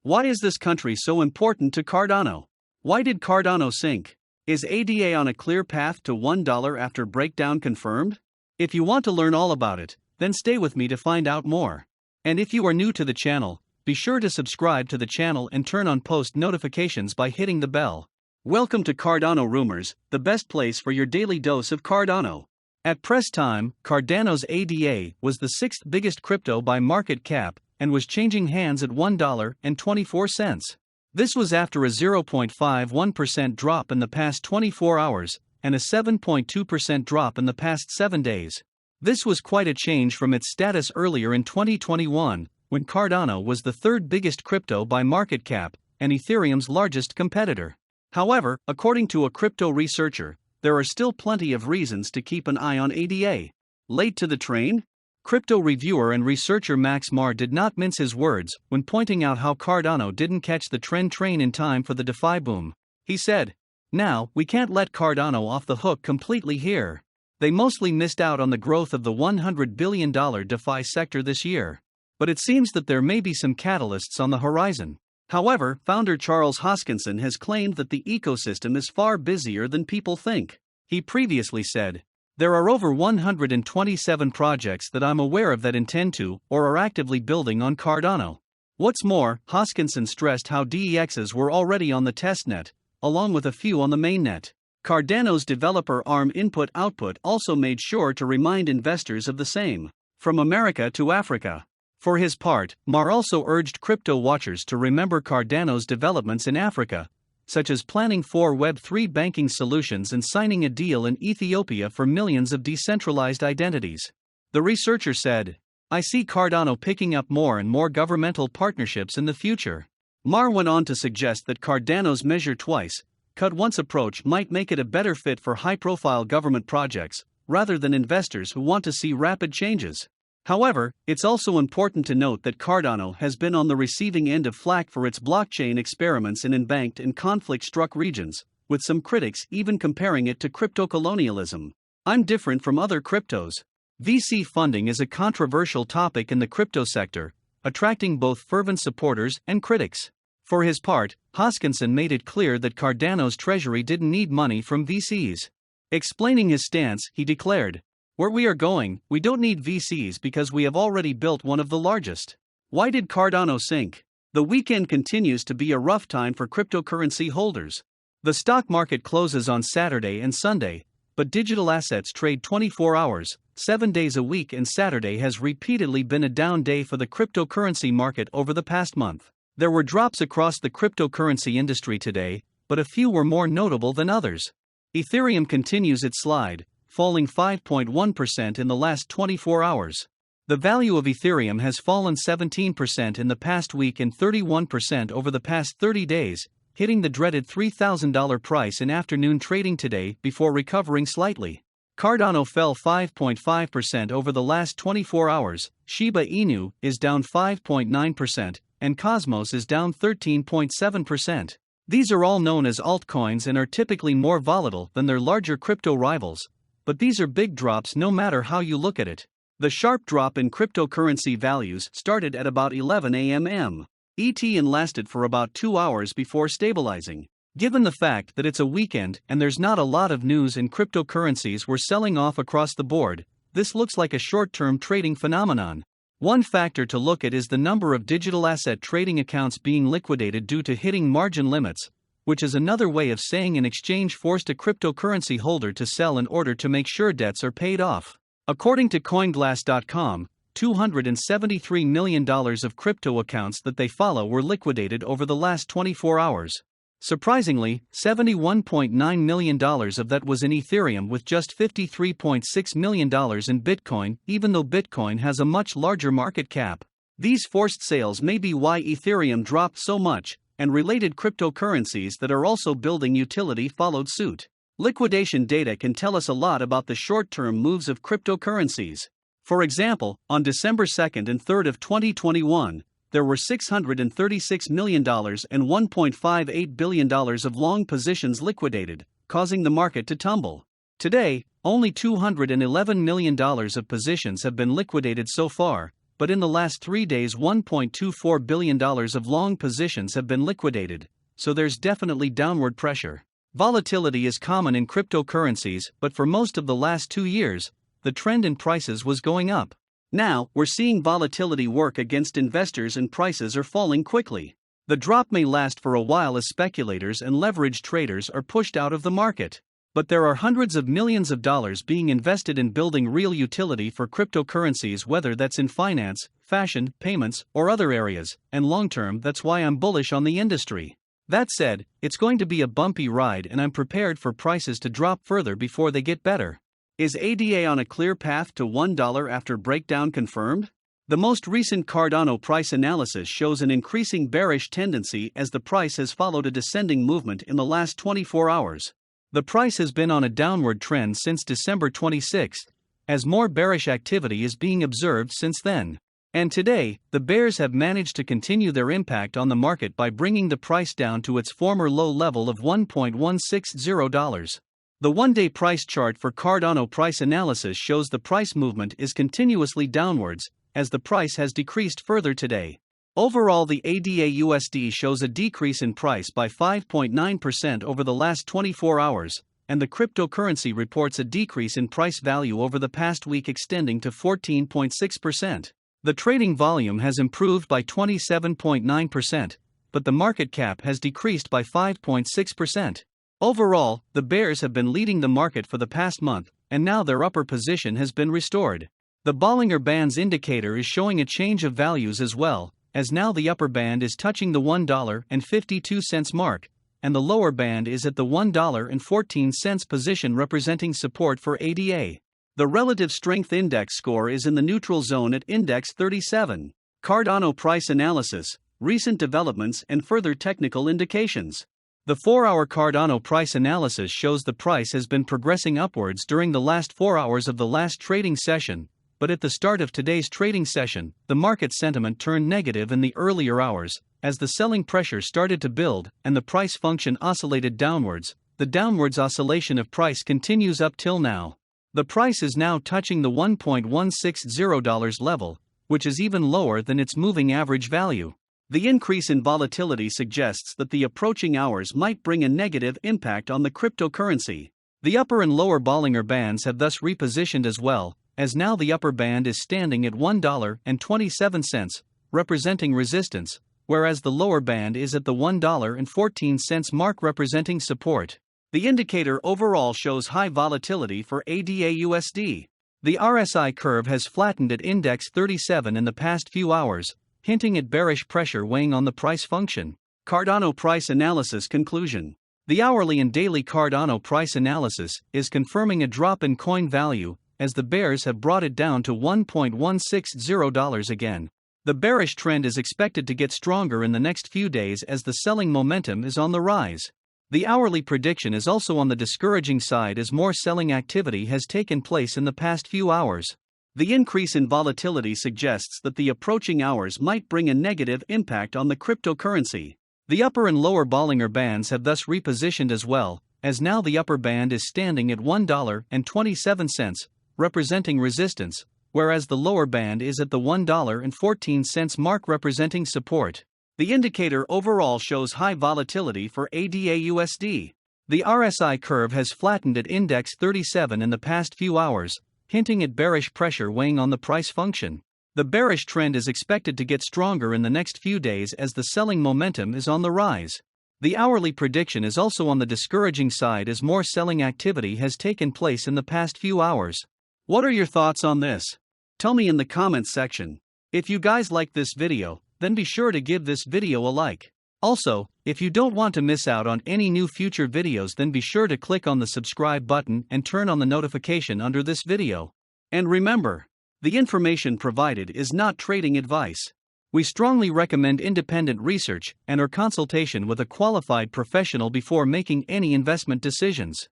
Why is this country so important to Cardano? Why did Cardano sink? Is ADA on a clear path to $1 after breakdown confirmed? If you want to learn all about it, then stay with me to find out more. And if you are new to the channel, be sure to subscribe to the channel and turn on post notifications by hitting the bell. Welcome to Cardano Rumors, the best place for your daily dose of Cardano. At press time, Cardano's ADA was the sixth biggest crypto by market cap and was changing hands at $1.24. This was after a 0.51% drop in the past 24 hours and a 7.2% drop in the past 7 days. This was quite a change from its status earlier in 2021, when Cardano was the third biggest crypto by market cap and Ethereum's largest competitor. However, according to a crypto researcher, there are still plenty of reasons to keep an eye on ADA. Late to the train? Crypto reviewer and researcher Max Marr did not mince his words when pointing out how Cardano didn't catch the trend train in time for the DeFi boom. He said, "Now, we can't let Cardano off the hook completely here. They mostly missed out on the growth of the $100 billion DeFi sector this year. But it seems that there may be some catalysts on the horizon." However, founder Charles Hoskinson has claimed that the ecosystem is far busier than people think. He previously said, "There are over 127 projects that I'm aware of that intend to or are actively building on Cardano." What's more, Hoskinson stressed how DEXs were already on the testnet, along with a few on the mainnet. Cardano's developer arm Input Output also made sure to remind investors of the same. From America to Africa. For his part, Marr also urged crypto watchers to remember Cardano's developments in Africa, such as planning for Web3 banking solutions and signing a deal in Ethiopia for millions of decentralized identities. The researcher said, "I see Cardano picking up more and more governmental partnerships in the future." Marr went on to suggest that Cardano's measure twice, cut once approach might make it a better fit for high-profile government projects, rather than investors who want to see rapid changes. However, it's also important to note that Cardano has been on the receiving end of flack for its blockchain experiments in embanked and conflict-struck regions, with some critics even comparing it to crypto colonialism. I'm different from other cryptos. VC funding is a controversial topic in the crypto sector, attracting both fervent supporters and critics. For his part, Hoskinson made it clear that Cardano's treasury didn't need money from VCs. Explaining his stance, he declared, "Where we are going, we don't need VCs because we have already built one of the largest." Why did Cardano sink? The weekend continues to be a rough time for cryptocurrency holders. The stock market closes on Saturday and Sunday, but digital assets trade 24 hours, 7 days a week, and Saturday has repeatedly been a down day for the cryptocurrency market over the past month. There were drops across the cryptocurrency industry today, but a few were more notable than others. Ethereum continues its slide, falling 5.1% in the last 24 hours. The value of Ethereum has fallen 17% in the past week and 31% over the past 30 days, hitting the dreaded $3,000 price in afternoon trading today before recovering slightly. Cardano fell 5.5% over the last 24 hours, Shiba Inu is down 5.9%, and Cosmos is down 13.7%. These are all known as altcoins and are typically more volatile than their larger crypto rivals. But these are big drops no matter how you look at it. The sharp drop in cryptocurrency values started at about 11 a.m. ET and lasted for about 2 hours before stabilizing. Given the fact that it's a weekend and there's not a lot of news and cryptocurrencies were selling off across the board, this looks like a short-term trading phenomenon. One factor to look at is the number of digital asset trading accounts being liquidated due to hitting margin limits, which is another way of saying an exchange forced a cryptocurrency holder to sell in order to make sure debts are paid off. According to CoinGlass.com, $273 million of crypto accounts that they follow were liquidated over the last 24 hours. Surprisingly, $71.9 million of that was in Ethereum, with just $53.6 million in Bitcoin, even though Bitcoin has a much larger market cap. These forced sales may be why Ethereum dropped so much, and related cryptocurrencies that are also building utility followed suit. Liquidation data can tell us a lot about the short-term moves of cryptocurrencies. For example, on December 2nd and 3rd of 2021, there were $636 million and $1.58 billion of long positions liquidated, causing the market to tumble. Today, only $211 million of positions have been liquidated so far, but in the last 3 days $1.24 billion of long positions have been liquidated, so there's definitely downward pressure. Volatility is common in cryptocurrencies, but for most of the last 2 years, the trend in prices was going up. Now, we're seeing volatility work against investors and prices are falling quickly. The drop may last for a while as speculators and leveraged traders are pushed out of the market. But there are hundreds of millions of dollars being invested in building real utility for cryptocurrencies, whether that's in finance, fashion, payments, or other areas, and long-term that's why I'm bullish on the industry. That said, it's going to be a bumpy ride and I'm prepared for prices to drop further before they get better. Is ADA on a clear path to $1 after breakdown confirmed? The most recent Cardano price analysis shows an increasing bearish tendency as the price has followed a descending movement in the last 24 hours. The price has been on a downward trend since December 26, as more bearish activity is being observed since then. And today, the bears have managed to continue their impact on the market by bringing the price down to its former low level of $1.160. The one-day price chart for Cardano price analysis shows the price movement is continuously downwards, as the price has decreased further today. Overall, the ADA USD shows a decrease in price by 5.9% over the last 24 hours, and the cryptocurrency reports a decrease in price value over the past week extending to 14.6%. The trading volume has improved by 27.9%, but the market cap has decreased by 5.6%. Overall, the bears have been leading the market for the past month, and now their upper position has been restored. The Bollinger Band's indicator is showing a change of values as well, as now the upper band is touching the $1.52 mark, and the lower band is at the $1.14 position representing support for ADA. The relative strength index score is in the neutral zone at index 37. Cardano price analysis, recent developments and further technical indications. The 4-hour Cardano price analysis shows the price has been progressing upwards during the last 4 hours of the last trading session, but at the start of today's trading session, the market sentiment turned negative in the earlier hours, as the selling pressure started to build and the price function oscillated downwards. The downwards oscillation of price continues up till now. The price is now touching the $1.160 level, which is even lower than its moving average value. The increase in volatility suggests that the approaching hours might bring a negative impact on the cryptocurrency. The upper and lower Bollinger Bands have thus repositioned as well, as now the upper band is standing at $1.27, representing resistance, whereas the lower band is at the $1.14 mark representing support. The indicator overall shows high volatility for ADA USD. The RSI curve has flattened at index 37 in the past few hours, hinting at bearish pressure weighing on the price function. Cardano price analysis conclusion. The hourly and daily Cardano price analysis is confirming a drop in coin value, as the bears have brought it down to $1.160 again. The bearish trend is expected to get stronger in the next few days as the selling momentum is on the rise. The hourly prediction is also on the discouraging side as more selling activity has taken place in the past few hours. The increase in volatility suggests that the approaching hours might bring a negative impact on the cryptocurrency. The upper and lower Bollinger Bands have thus repositioned as well, as now the upper band is standing at $1.27, representing resistance, whereas the lower band is at the $1.14 mark representing support. The indicator overall shows high volatility for ADA USD. The RSI curve has flattened at index 37 in the past few hours, hinting at bearish pressure weighing on the price function. The bearish trend is expected to get stronger in the next few days as the selling momentum is on the rise. The hourly prediction is also on the discouraging side as more selling activity has taken place in the past few hours. What are your thoughts on this? Tell me in the comments section. If you guys like this video, then be sure to give this video a like. Also, if you don't want to miss out on any new future videos, then be sure to click on the subscribe button and turn on the notification under this video. And remember, the information provided is not trading advice. We strongly recommend independent research and/or consultation with a qualified professional before making any investment decisions.